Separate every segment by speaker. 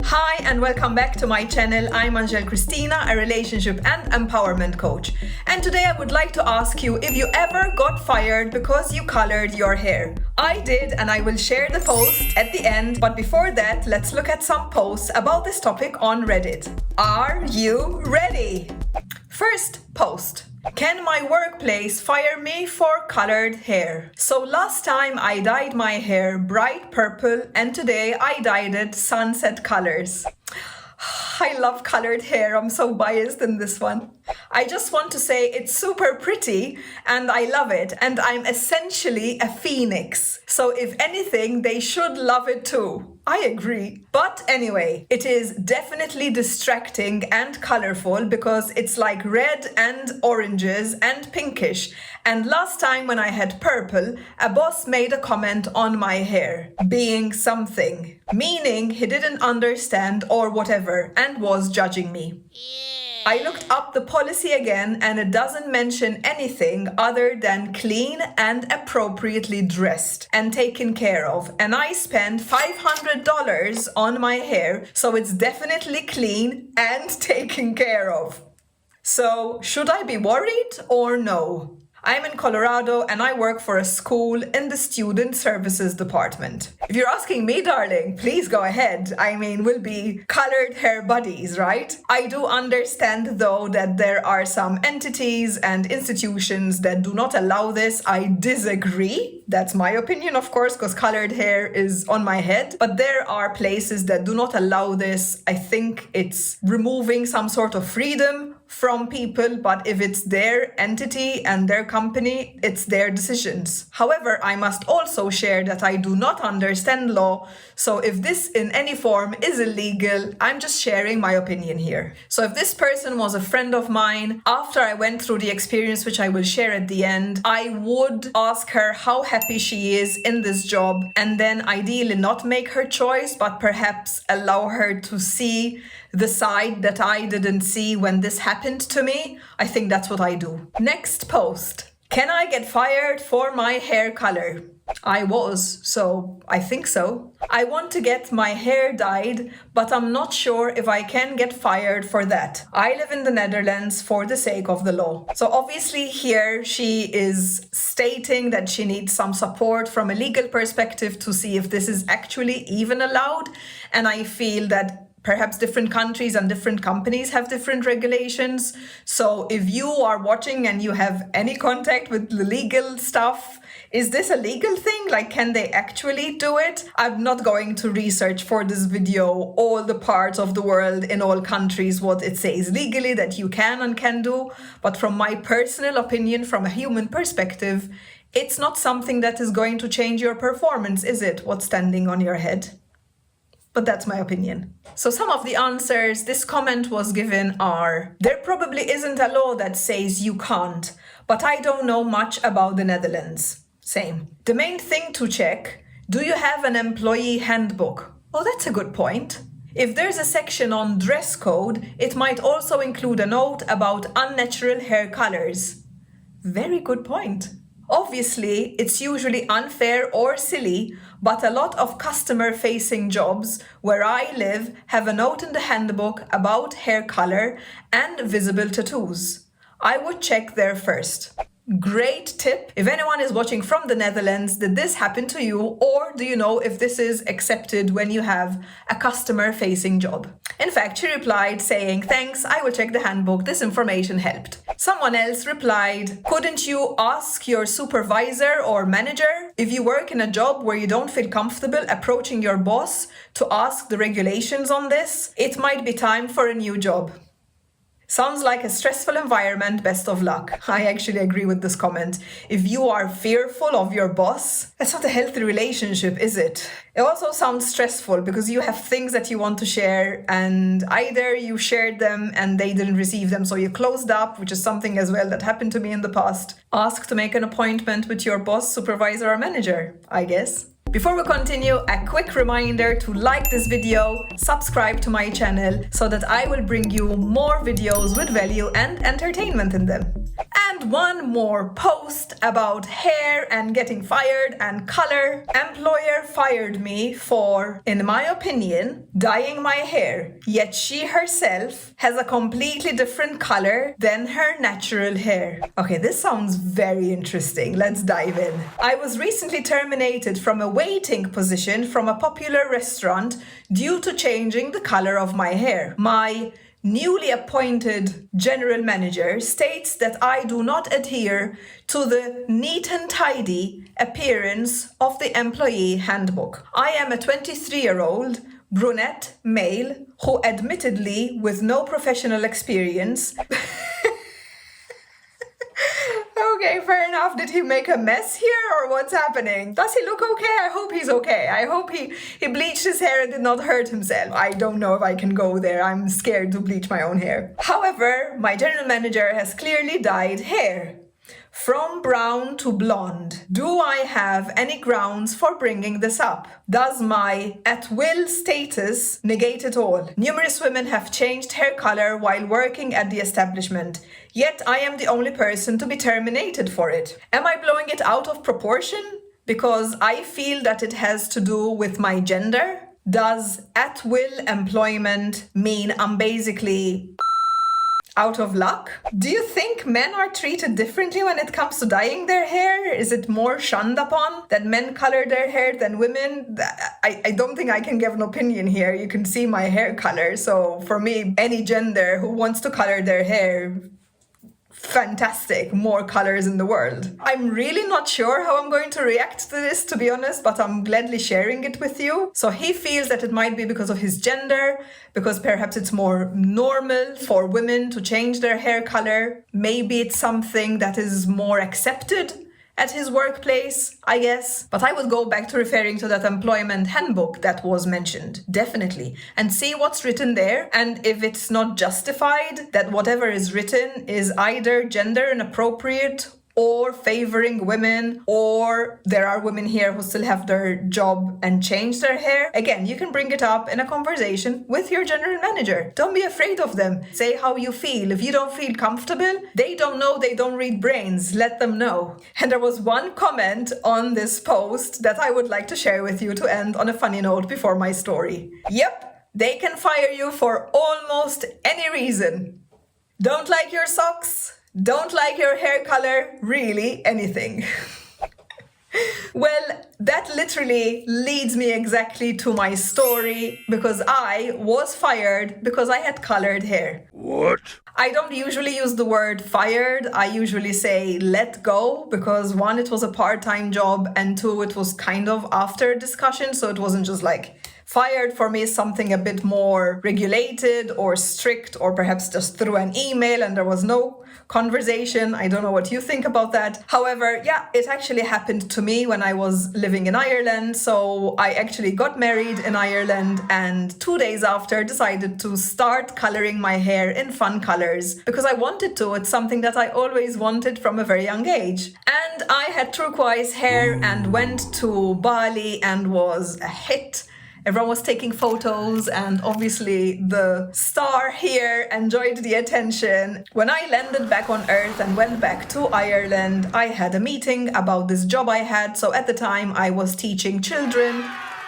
Speaker 1: Hi and welcome back to my channel. I'm Angèle Cristina, a relationship and empowerment coach. And today I would like to ask you if you ever got fired because you colored your hair. I did, and I will share the post at the end. But before that, let's look at some posts about this topic on Reddit. Are you ready? First post. Can my workplace fire me for colored hair? So last time I dyed my hair bright purple and today I dyed it sunset colors. I love colored hair. I'm so biased in this one. I just want to say it's super pretty and I love it, and I'm essentially a phoenix. So if anything, they should love it too. I agree. But anyway, it is definitely distracting and colorful because it's like red and oranges and pinkish. And last time when I had purple, a boss made a comment on my hair, being something, meaning he didn't understand or whatever and was judging me. I looked up the policy again and it doesn't mention anything other than clean and appropriately dressed and taken care of. And I spent $500 on my hair, so it's definitely clean and taken care of. So should I be worried or no? I'm in Colorado and I work for a school in the student services department. If you're asking me, darling, please go ahead. I mean, we'll be colored hair buddies, right? I do understand though that there are some entities and institutions that do not allow this. I disagree. That's my opinion, of course, because colored hair is on my head. But there are places that do not allow this. I think it's removing some sort of freedom from people, but if it's their entity and their company, it's their decisions. However, I must also share that I do not understand law, so if this in any form is illegal, I'm just sharing my opinion here. So if this person was a friend of mine, after I went through the experience, which I will share at the end, I would ask her how happy she is in this job, and then ideally not make her choice, but perhaps allow her to see the side that I didn't see when this happened to me. I think that's what I do. Next post. Can I get fired for my hair color? I was, so I think so. I want to get my hair dyed, but I'm not sure if I can get fired for that. I live in the Netherlands for the sake of the law. So obviously here she is stating that she needs some support from a legal perspective to see if this is actually even allowed. And I feel that perhaps different countries and different companies have different regulations. So if you are watching and you have any contact with the legal stuff, is this a legal thing? Like, can they actually do it? I'm not going to research for this video all the parts of the world in all countries what it says legally that you can and can do. But from my personal opinion, from a human perspective, it's not something that is going to change your performance, is it? What's standing on your head? But that's my opinion. So some of the answers this comment was given are: there probably isn't a law that says you can't, but I don't know much about the Netherlands. Same. The main thing to check: do you have an employee handbook? Oh, that's a good point. If there's a section on dress code, it might also include a note about unnatural hair colors. Very good point. Obviously, it's usually unfair or silly, but a lot of customer-facing jobs where I live have a note in the handbook about hair color and visible tattoos. I would check there first. Great tip. If anyone is watching from the Netherlands, did this happen to you, or do you know if this is accepted when you have a customer-facing job? In fact, she replied saying, thanks, I will check the handbook, this information helped. Someone else replied, couldn't you ask your supervisor or manager if you work in a job where you don't feel comfortable approaching your boss to ask the regulations on this? It might be time for a new job. Sounds like a stressful environment, best of luck. I actually agree with this comment. If you are fearful of your boss, that's not a healthy relationship, is it? It also sounds stressful because you have things that you want to share and either you shared them and they didn't receive them, so you closed up, which is something as well that happened to me in the past. Ask to make an appointment with your boss, supervisor, or manager, I guess. Before we continue, a quick reminder to like this video, subscribe to my channel so that I will bring you more videos with value and entertainment in them. And And one more post about hair and getting fired and color. Employer fired me for, in my opinion, dyeing my hair, yet she herself has a completely different color than her natural hair. Okay, this sounds very interesting. Let's dive in. I was recently terminated from a waiting position from a popular restaurant due to changing the color of my hair. My newly appointed general manager states that I do not adhere to the neat and tidy appearance of the employee handbook. I am a 23-year-old brunette male who admittedly with no professional experience. Okay, fair enough. Did he make a mess here or what's happening? Does he look okay? I hope he's okay. I hope he bleached his hair and did not hurt himself. I don't know if I can go there. I'm scared to bleach my own hair. However, my general manager has clearly dyed hair from brown to blonde. Do I have any grounds for bringing this up? Does my at-will status negate it all? Numerous women have changed hair color while working at the establishment, yet I am the only person to be terminated for it. Am I blowing it out of proportion? Because I feel that it has to do with my gender? Does at-will employment mean I'm basically out of luck? Do you think men are treated differently when it comes to dyeing their hair? Is it more shunned upon that men color their hair than women? I don't think I can give an opinion here. You can see my hair color. So for me, any gender who wants to color their hair, fantastic, more colors in the world. I'm really not sure how I'm going to react to this, to be honest, but I'm gladly sharing it with you. So he feels that it might be because of his gender, because perhaps it's more normal for women to change their hair color. Maybe it's something that is more accepted at his workplace, I guess. But I would go back to referring to that employment handbook that was mentioned, definitely, and see what's written there. And if it's not justified, that whatever is written is either gender inappropriate or favoring women, or there are women here who still have their job and change their hair. Again, you can bring it up in a conversation with your general manager. Don't be afraid of them. Say how you feel. If you don't feel comfortable, they don't know, they don't read brains. Let them know. And there was one comment on this post that I would like to share with you to end on a funny note before my story. Yep, they can fire you for almost any reason. Don't like your socks? Don't like your hair color? Really, anything. Well, that literally leads me exactly to my story, because I was fired because I had colored hair.
Speaker 2: What?
Speaker 1: I don't usually use the word fired. I usually say let go, because one, it was a part-time job, and two, it was kind of after discussion, so it wasn't just like fired. For me is something a bit more regulated or strict, or perhaps just through an email and there was no conversation. I don't know what you think about that. However, yeah, it actually happened to me when I was living in Ireland. So I actually got married in Ireland, and 2 days after decided to start coloring my hair in fun colors because I wanted to. It's something that I always wanted from a very young age. And I had turquoise hair and went to Bali and was a hit. Everyone was taking photos, and obviously the star here enjoyed the attention. When I landed back on Earth and went back to Ireland, I had a meeting about this job I had. So at the time I was teaching children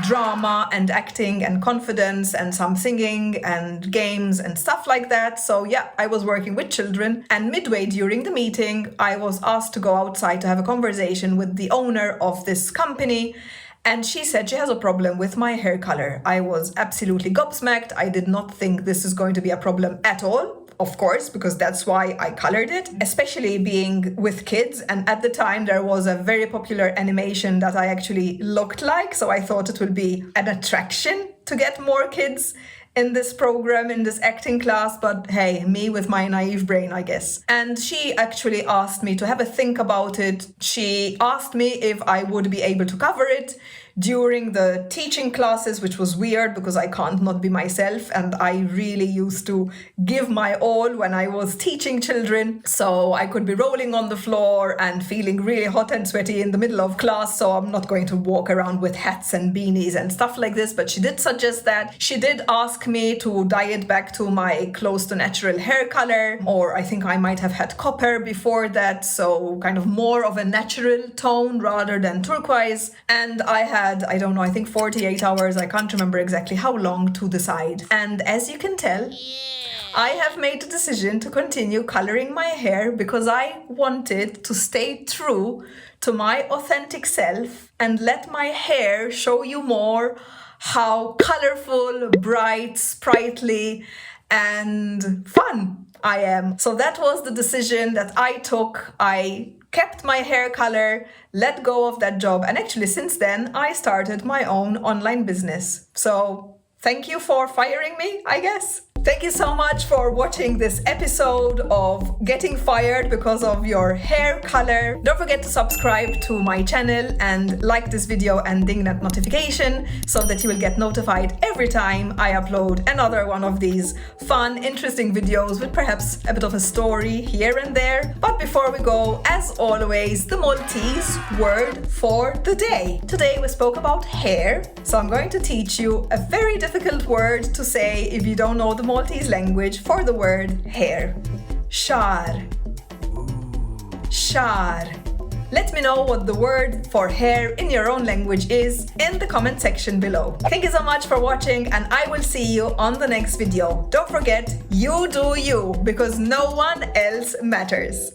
Speaker 1: drama and acting and confidence and some singing and games and stuff like that. So yeah, I was working with children, and midway during the meeting I was asked to go outside to have a conversation with the owner of this company. And she said she has a problem with my hair color. I was absolutely gobsmacked. I did not think this is going to be a problem at all, of course, because that's why I colored it, especially being with kids. And at the time there was a very popular animation that I actually looked like. So I thought it would be an attraction to get more kids in this program, in this acting class, but hey, me with my naive brain, I guess. And she actually asked me to have a think about it. She asked me if I would be able to cover it during the teaching classes, which was weird because I can't not be myself, and I really used to give my all when I was teaching children. So I could be rolling on the floor and feeling really hot and sweaty in the middle of class, so I'm not going to walk around with hats and beanies and stuff like this. But she did suggest that. She did ask me to dye it back to my close to natural hair color, or I think I might have had copper before that, so kind of more of a natural tone rather than turquoise. And I had, I don't know, I think 48 hours, I can't remember exactly how long, to decide. And as you can tell, I have made the decision to continue coloring my hair because I wanted to stay true to my authentic self and let my hair show you more how colorful, bright, sprightly, and fun I am. So that was the decision that I took. I kept my hair color, let go of that job, and actually since then I started my own online business. So thank you for firing me, I guess. Thank you so much for watching this episode of Getting Fired Because of Your Hair Color. Don't forget to subscribe to my channel and like this video and ding that notification so that you will get notified every time I upload another one of these fun, interesting videos with perhaps a bit of a story here and there. But before we go, as always, the Maltese word for the day. Today we spoke about hair, so I'm going to teach you a very difficult word to say if you don't know the Maltese language for the word hair. Shar. Shar. Let me know what the word for hair in your own language is in the comment section below. Thank you so much for watching, and I will see you on the next video. Don't forget, you do you, because no one else matters.